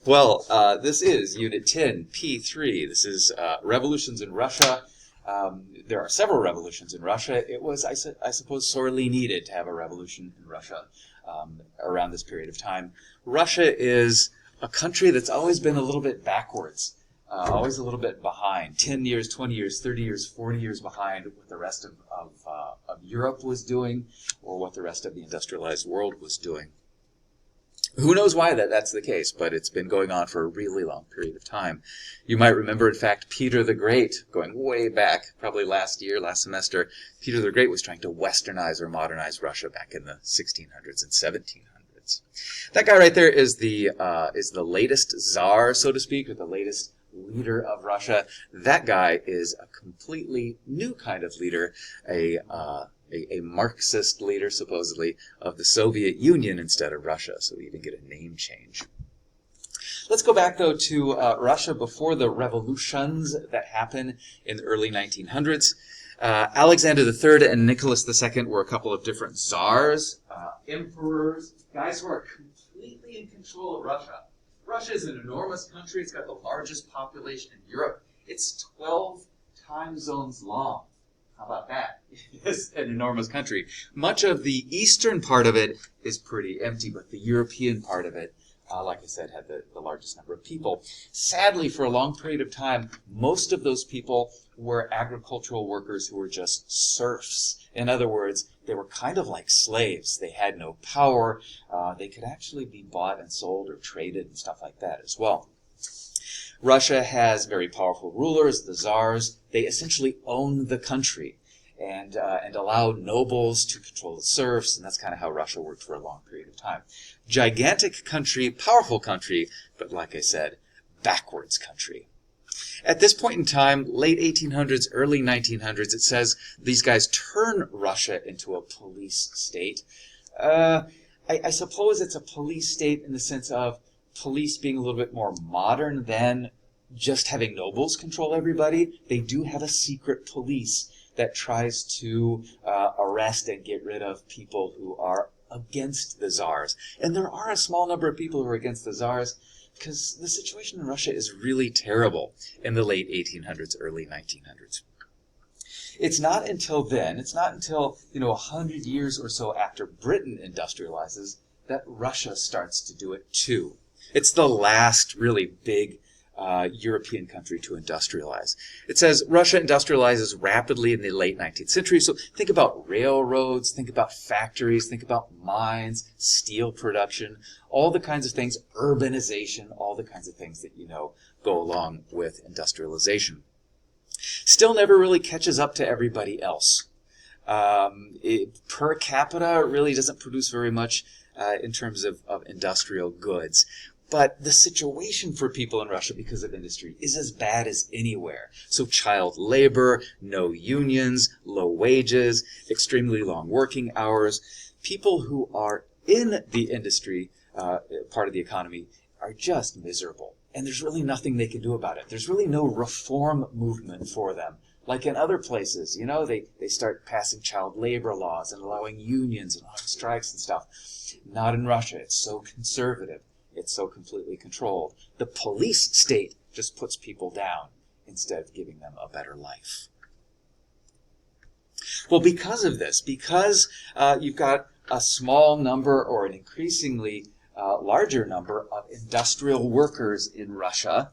Well, this is Unit 10P3. This is Revolutions in Russia. There are several revolutions in Russia. It was, I suppose, sorely needed to have a revolution in Russia around this period of time. Russia is a country that's always been a little bit backwards, always a little bit behind. 10 years, 20 years, 30 years, 40 years behind what the rest of Europe was doing or what the rest of the industrialized world was doing. Who knows why that's the case, but it's been going on for a really long period of time. You might remember, in fact, Peter the Great, going way back, probably last semester, Peter the Great was trying to westernize or modernize Russia back in the 1600s and 1700s. That guy right there is the latest czar, so to speak, or the latest leader of Russia. That guy is a completely new kind of leader, a Marxist leader, supposedly, of the Soviet Union instead of Russia, so we even get a name change. Let's go back, though, to Russia before the revolutions that happened in the early 1900s. Alexander III and Nicholas II were a couple of different czars, emperors, guys who are completely in control of Russia. Russia is an enormous country. It's got the largest population in Europe. It's 12 time zones long. How about that? It's an enormous country. Much of the eastern part of it is pretty empty, but the European part of it, like I said, had the largest number of people. Sadly, for a long period of time, most of those people were agricultural workers who were just serfs. In other words, they were kind of like slaves. They had no power. They could actually be bought and sold or traded and stuff like that as well. Russia has very powerful rulers, the czars. They essentially own the country and allow nobles to control the serfs, and that's kind of how Russia worked for a long period of time. Gigantic country, powerful country, but like I said, backwards country. At this point in time, late 1800s, early 1900s, it says these guys turn Russia into a police state. I suppose it's a police state in the sense of police being a little bit more modern than just having nobles control everybody. They do have a secret police that tries to arrest and get rid of people who are against the czars. And there are a small number of people who are against the czars because the situation in Russia is really terrible in the late 1800s, early 1900s. It's not until then, it's not until 100 years or so after Britain industrializes that Russia starts to do it too. It's the last really big European country to industrialize. It says Russia industrializes rapidly in the late 19th century. So think about railroads, think about factories, think about mines, steel production, all the kinds of things, urbanization, all the kinds of things that go along with industrialization. Still never really catches up to everybody else. Per capita, it really doesn't produce very much in terms of industrial goods. But the situation for people in Russia because of industry is as bad as anywhere. So child labor, no unions, low wages, extremely long working hours. People who are in the industry, part of the economy, are just miserable. And there's really nothing they can do about it. There's really no reform movement for them. Like in other places, they start passing child labor laws and allowing unions and allowing strikes and stuff. Not in Russia. It's so conservative. It's so completely controlled. The police state just puts people down instead of giving them a better life. Well, because of this, because you've got a small number or an increasingly larger number of industrial workers in Russia,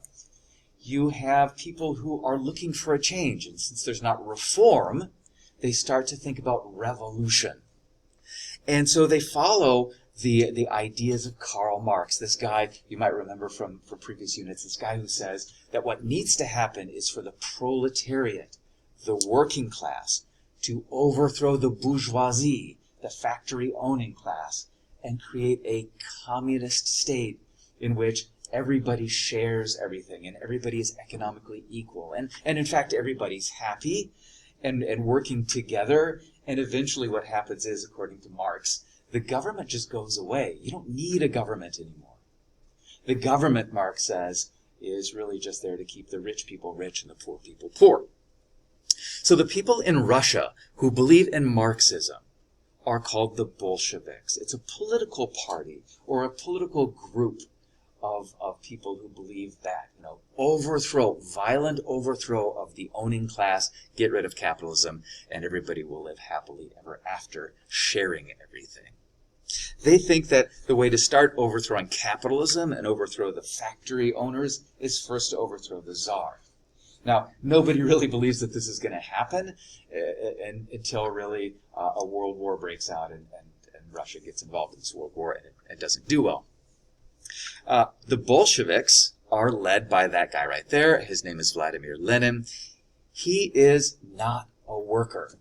you have people who are looking for a change. And since there's not reform, they start to think about revolution. And so they follow the ideas of Karl Marx, this guy you might remember from previous units, this guy who says that what needs to happen is for the proletariat, the working class, to overthrow the bourgeoisie, the factory-owning class, and create a communist state in which everybody shares everything and everybody is economically equal. And in fact, everybody's happy and working together. And eventually what happens is, according to Marx, the government just goes away. You don't need a government anymore. The government, Marx says, is really just there to keep the rich people rich and the poor people poor. So the people in Russia who believe in Marxism are called the Bolsheviks. It's a political party or a political group of people who believe that, violent overthrow of the owning class, get rid of capitalism, and everybody will live happily ever after, sharing everything. They think that the way to start overthrowing capitalism and overthrow the factory owners is first to overthrow the Tsar. Now, nobody really believes that this is going to happen until really a world war breaks out and Russia gets involved in this world war and it doesn't do well. The Bolsheviks are led by that guy right there. His name is Vladimir Lenin. He is not a worker.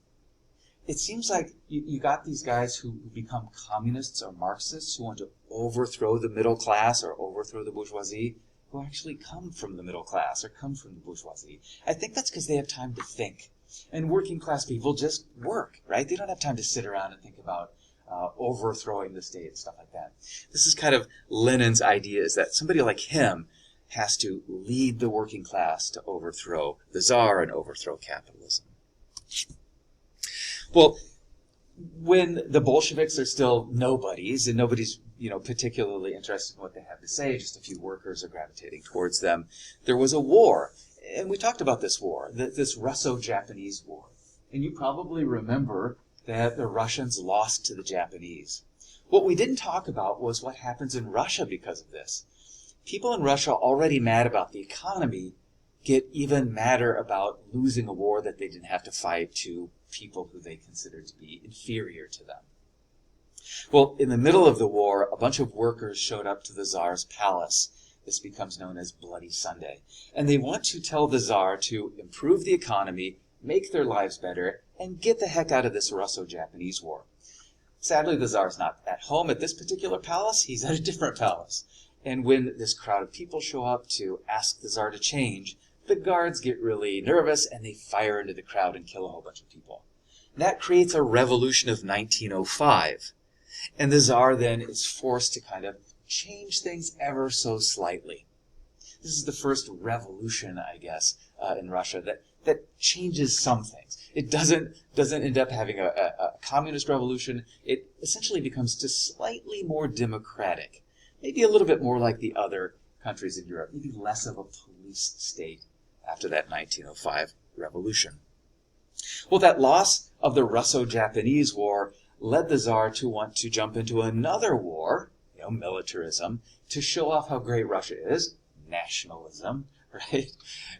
It seems like you got these guys who become communists or Marxists who want to overthrow the middle class or overthrow the bourgeoisie, who actually come from the middle class or come from the bourgeoisie. I think that's because they have time to think. And working class people just work, right? They don't have time to sit around and think about overthrowing the state and stuff like that. This is kind of Lenin's idea, is that somebody like him has to lead the working class to overthrow the Tsar and overthrow capitalism. Well, when the Bolsheviks are still nobodies, and nobody's particularly interested in what they have to say, just a few workers are gravitating towards them, there was a war. And we talked about this war, this Russo-Japanese war. And you probably remember that the Russians lost to the Japanese. What we didn't talk about was what happens in Russia because of this. People in Russia, already mad about the economy, get even madder about losing a war that they didn't have to fight to people who they considered to be inferior to them. Well, in the middle of the war, a bunch of workers showed up to the Tsar's palace. This becomes known as Bloody Sunday. And they want to tell the Tsar to improve the economy, make their lives better, and get the heck out of this Russo-Japanese war. Sadly, the Tsar's not at home at this particular palace. He's at a different palace. And when this crowd of people show up to ask the Tsar to change, the guards get really nervous and they fire into the crowd and kill a whole bunch of people. And that creates a revolution of 1905. And the Tsar then is forced to kind of change things ever so slightly. This is the first revolution, I guess, in Russia that changes some things. It doesn't end up having a communist revolution. It essentially becomes just slightly more democratic. Maybe a little bit more like the other countries in Europe. Maybe less of a police state after that 1905 revolution. Well, that loss of the Russo-Japanese War led the Tsar to want to jump into another war, militarism, to show off how great Russia is, nationalism, right?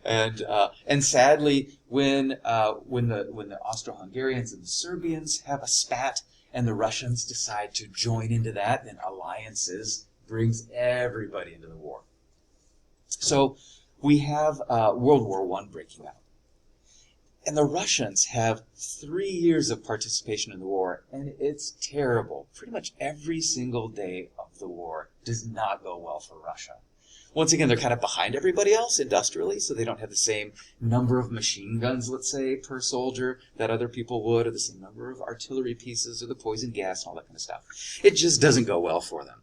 And sadly, when the Austro-Hungarians and the Serbians have a spat, and the Russians decide to join into that, then alliances brings everybody into the war. So we have World War I breaking out. And the Russians have 3 years of participation in the war, and it's terrible. Pretty much every single day of the war does not go well for Russia. Once again, they're kind of behind everybody else industrially, so they don't have the same number of machine guns, let's say, per soldier that other people would, or the same number of artillery pieces, or the poison gas, and all that kind of stuff. It just doesn't go well for them.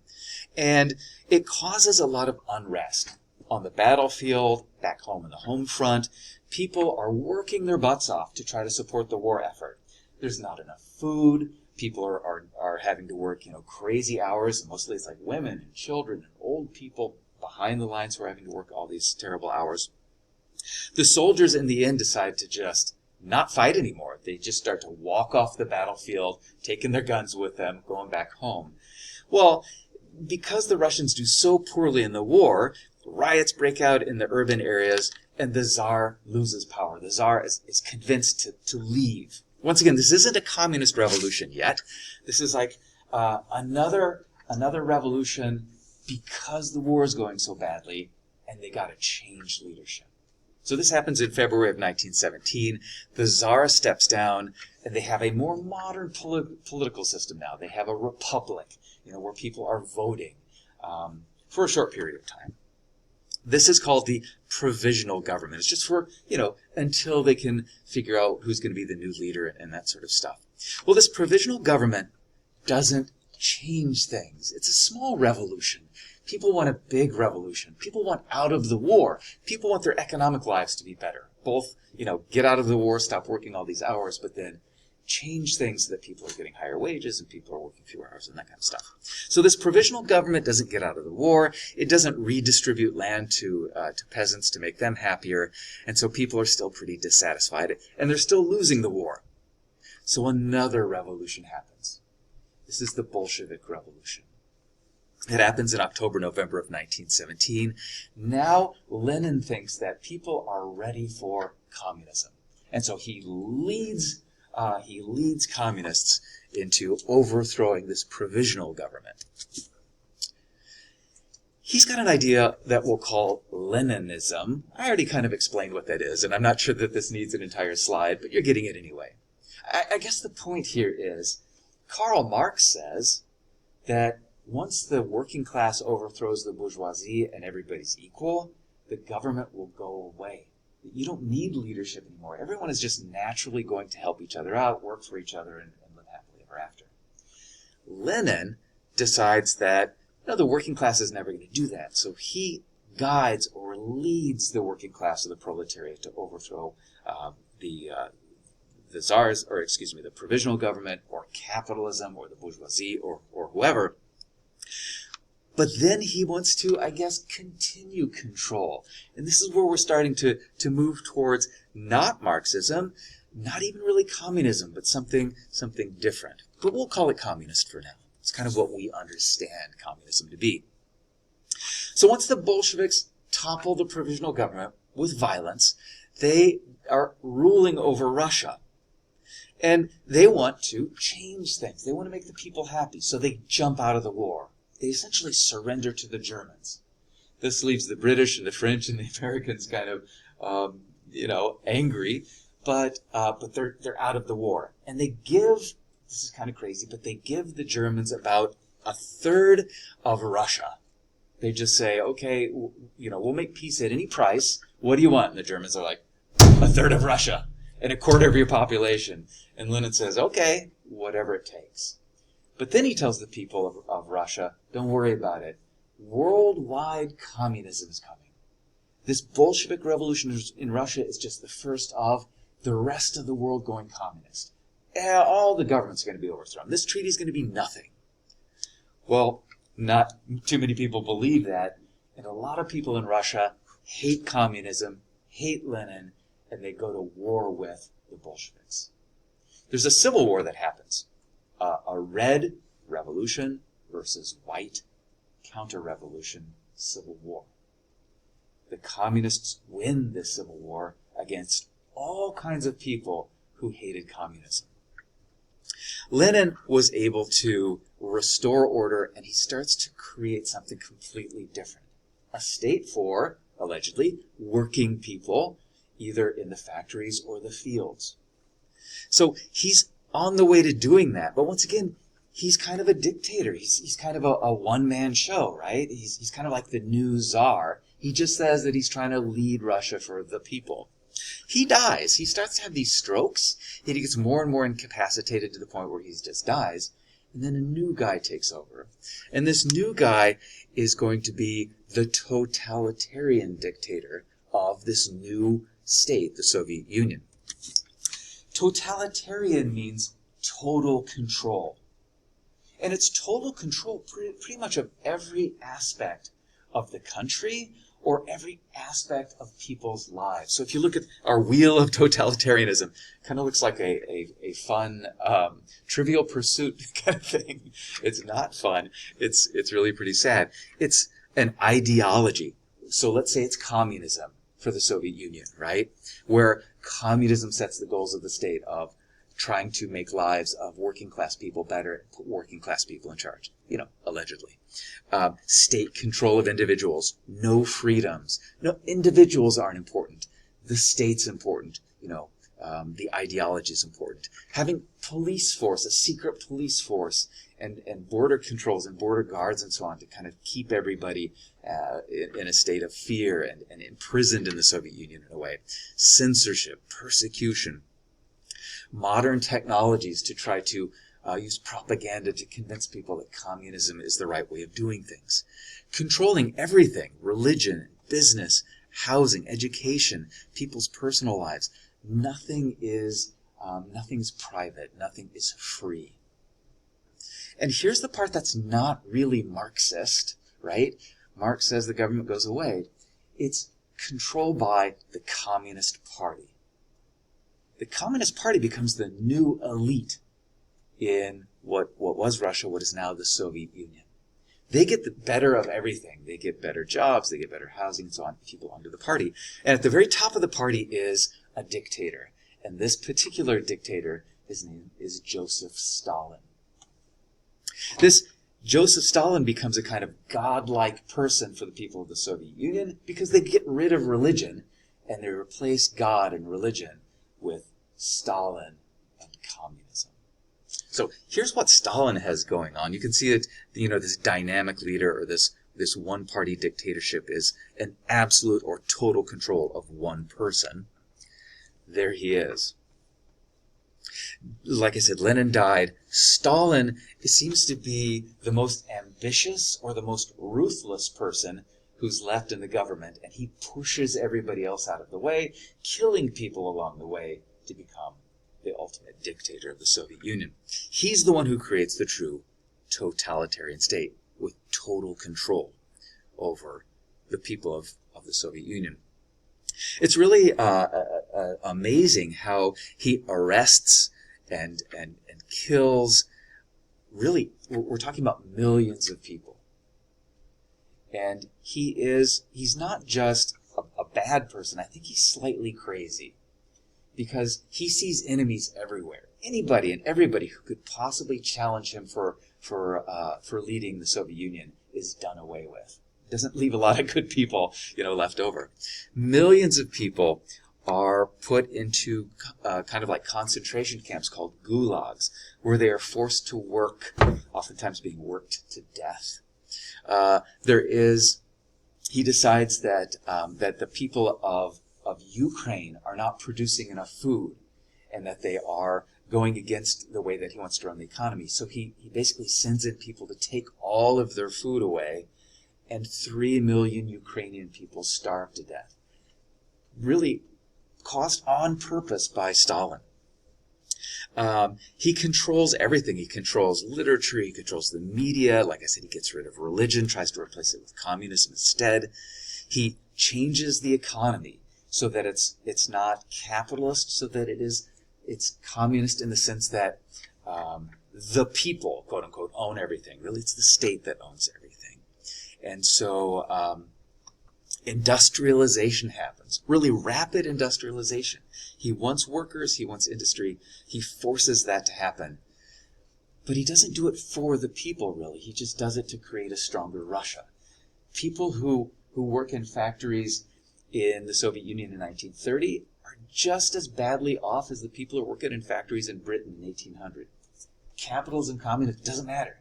And it causes a lot of unrest. On the battlefield, back home in the home front, people are working their butts off to try to support the war effort. There's not enough food. People are having to work, crazy hours. And mostly it's like women and children and old people behind the lines who are having to work all these terrible hours. The soldiers in the end decide to just not fight anymore. They just start to walk off the battlefield, taking their guns with them, going back home. Well, because the Russians do so poorly in the war, riots break out in the urban areas, and the Tsar loses power. The Tsar is convinced to leave. Once again, this isn't a communist revolution yet. This is like another revolution because the war is going so badly, and they got to change leadership. So this happens in February of 1917. The Tsar steps down, and they have a more modern political system now. They have a republic, where people are voting for a short period of time. This is called the provisional government. It's just for, until they can figure out who's going to be the new leader and that sort of stuff. Well, this provisional government doesn't change things. It's a small revolution. People want a big revolution. People want out of the war. People want their economic lives to be better. Both, get out of the war, stop working all these hours, but then change things so that people are getting higher wages and people are working fewer hours and that kind of stuff. So this provisional government doesn't get out of the war. It doesn't redistribute land to peasants to make them happier. And so people are still pretty dissatisfied. And they're still losing the war. So another revolution happens. This is the Bolshevik Revolution. It happens in October, November of 1917. Now Lenin thinks that people are ready for communism. And so he leads communists into overthrowing this provisional government. He's got an idea that we'll call Leninism. I already kind of explained what that is, and I'm not sure that this needs an entire slide, but you're getting it anyway. I guess the point here is, Karl Marx says that once the working class overthrows the bourgeoisie and everybody's equal, the government will go away. You don't need leadership anymore. Everyone is just naturally going to help each other out, work for each other, and live happily ever after. Lenin decides that the working class is never going to do that. So he guides or leads the working class of the proletariat to overthrow the czars, or excuse me, the provisional government, or capitalism, or the bourgeoisie, or whoever. But then he wants to, I guess, continue control. And this is where we're starting to move towards not Marxism, not even really communism, but something different. But we'll call it communist for now. It's kind of what we understand communism to be. So once the Bolsheviks topple the provisional government with violence, they are ruling over Russia. And they want to change things. They want to make the people happy. So they jump out of the war. They essentially surrender to the Germans. This leaves the British and the French and the Americans kind of, angry, but they're out of the war. And they give, this is kind of crazy, but they give the Germans about a third of Russia. They just say, okay, we'll make peace at any price. What do you want? And the Germans are like, a third of Russia and a quarter of your population. And Lenin says, okay, whatever it takes. But then he tells the people of Russia, don't worry about it. Worldwide communism is coming. This Bolshevik revolution in Russia is just the first of the rest of the world going communist. All the governments are going to be overthrown. This treaty is going to be nothing. Well, not too many people believe that. And a lot of people in Russia hate communism, hate Lenin, and they go to war with the Bolsheviks. There's a civil war that happens. A red revolution versus white counter-revolution civil war. The communists win this civil war against all kinds of people who hated communism. Lenin was able to restore order, and he starts to create something completely different. A state for, allegedly, working people, either in the factories or the fields. So he's on the way to doing that. But once again, he's kind of a dictator. He's kind of a one-man show, right? He's kind of like the new czar. He just says that he's trying to lead Russia for the people. He dies. He starts to have these strokes. He gets more and more incapacitated to the point where he just dies. And then a new guy takes over. And this new guy is going to be the totalitarian dictator of this new state, the Soviet Union. Totalitarian means total control. And it's total control pretty much of every aspect of the country or every aspect of people's lives. So if you look at our wheel of totalitarianism, it kind of looks like a fun Trivial Pursuit kind of thing. It's not fun. It's really pretty sad. It's an ideology. So let's say it's communism for the Soviet Union, right? Where communism sets the goals of the state of trying to make lives of working class people better and put working class people in charge, allegedly. State control of individuals, no freedoms. No, individuals aren't important. The state's important, the ideology is important. Having police force, a secret police force, and border controls and border guards and so on to kind of keep everybody in a state of fear and imprisoned in the Soviet Union in a way. Censorship, persecution, modern technologies to try to use propaganda to convince people that communism is the right way of doing things. Controlling everything, religion, business, housing, education, people's personal lives. Nothing is Nothing's private. Nothing is free. And here's the part that's not really Marxist, right? Marx says the government goes away. It's controlled by the Communist Party. The Communist Party becomes the new elite in what was Russia, what is now the Soviet Union. They get the better of everything. They get better jobs, they get better housing, and so on, if you belong to the party. And at the very top of the party is a dictator. And this particular dictator, his name is Joseph Stalin. This Joseph Stalin becomes a kind of godlike person for the people of the Soviet Union because they get rid of religion and they replace God and religion with Stalin and communism. So here's what Stalin has going on. You can see that, this dynamic leader or this one-party dictatorship is an absolute or total control of one person. There he is. Like I said, Lenin died. Stalin seems to be the most ambitious or the most ruthless person who's left in the government, and he pushes everybody else out of the way, killing people along the way to become the ultimate dictator of the Soviet Union. He's the one who creates the true totalitarian state with total control over the people of the Soviet Union. It's really amazing how he arrests and kills, really, we're talking about millions of people. And he's not just a bad person. I think he's slightly crazy because he sees enemies everywhere. Anybody and everybody who could possibly challenge him for leading the Soviet Union is done away with. Doesn't leave a lot of good people, left over. Millions of people are put into kind of like concentration camps called gulags, where they are forced to work, oftentimes being worked to death. He decides that the people of Ukraine are not producing enough food, and that they are going against the way that he wants to run the economy. So he basically sends in people to take all of their food away, and 3 million Ukrainian people starve to death. Really caused on purpose by Stalin. He controls everything. He controls literature. He controls the media. Like I said, he gets rid of religion, tries to replace it with communism instead. He changes the economy so that it's not capitalist, so that it's communist in the sense that the people, quote unquote, own everything. Really, it's the state that owns everything. And so industrialization happens, really rapid industrialization. He wants workers, he wants industry, he forces that to happen. But he doesn't do it for the people, really. He just does it to create a stronger Russia. People who work in factories in the Soviet Union in 1930 are just as badly off as the people who are working in factories in Britain in 1800. Capitalism, communism, doesn't matter.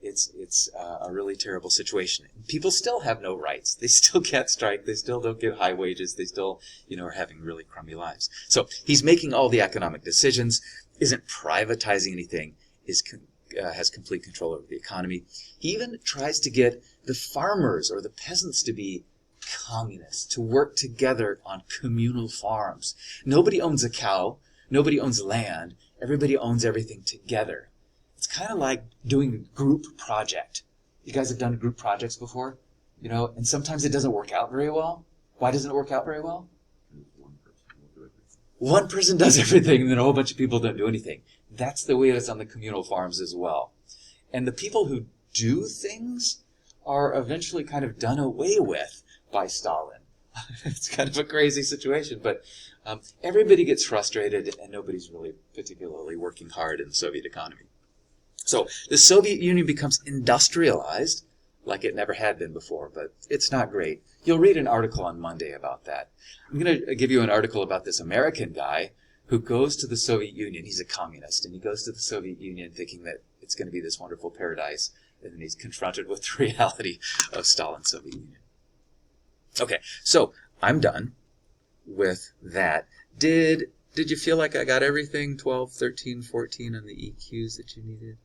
It's a really terrible situation. People still have no rights. They still can't strike. They still don't get high wages. They still, are having really crummy lives. So he's making all the economic decisions, isn't privatizing anything, has complete control over the economy. He even tries to get the farmers or the peasants to be communists, to work together on communal farms. Nobody owns a cow. Nobody owns land. Everybody owns everything together. It's kind of like doing a group project. You guys have done group projects before, and sometimes it doesn't work out very well. Why doesn't it work out very well? One person does everything, and then a whole bunch of people don't do anything. That's the way it is on the communal farms as well. And the people who do things are eventually kind of done away with by Stalin. It's kind of a crazy situation, but everybody gets frustrated, and nobody's really particularly working hard in the Soviet economy. So the Soviet Union becomes industrialized like it never had been before, but it's not great. You'll read an article on Monday about that. I'm going to give you an article about this American guy who goes to the Soviet Union. He's a communist, and he goes to the Soviet Union thinking that it's going to be this wonderful paradise, and then he's confronted with the reality of Stalin's Soviet Union. Okay, so I'm done with that. Did you feel like I got everything, 12, 13, 14 on the EQs that you needed?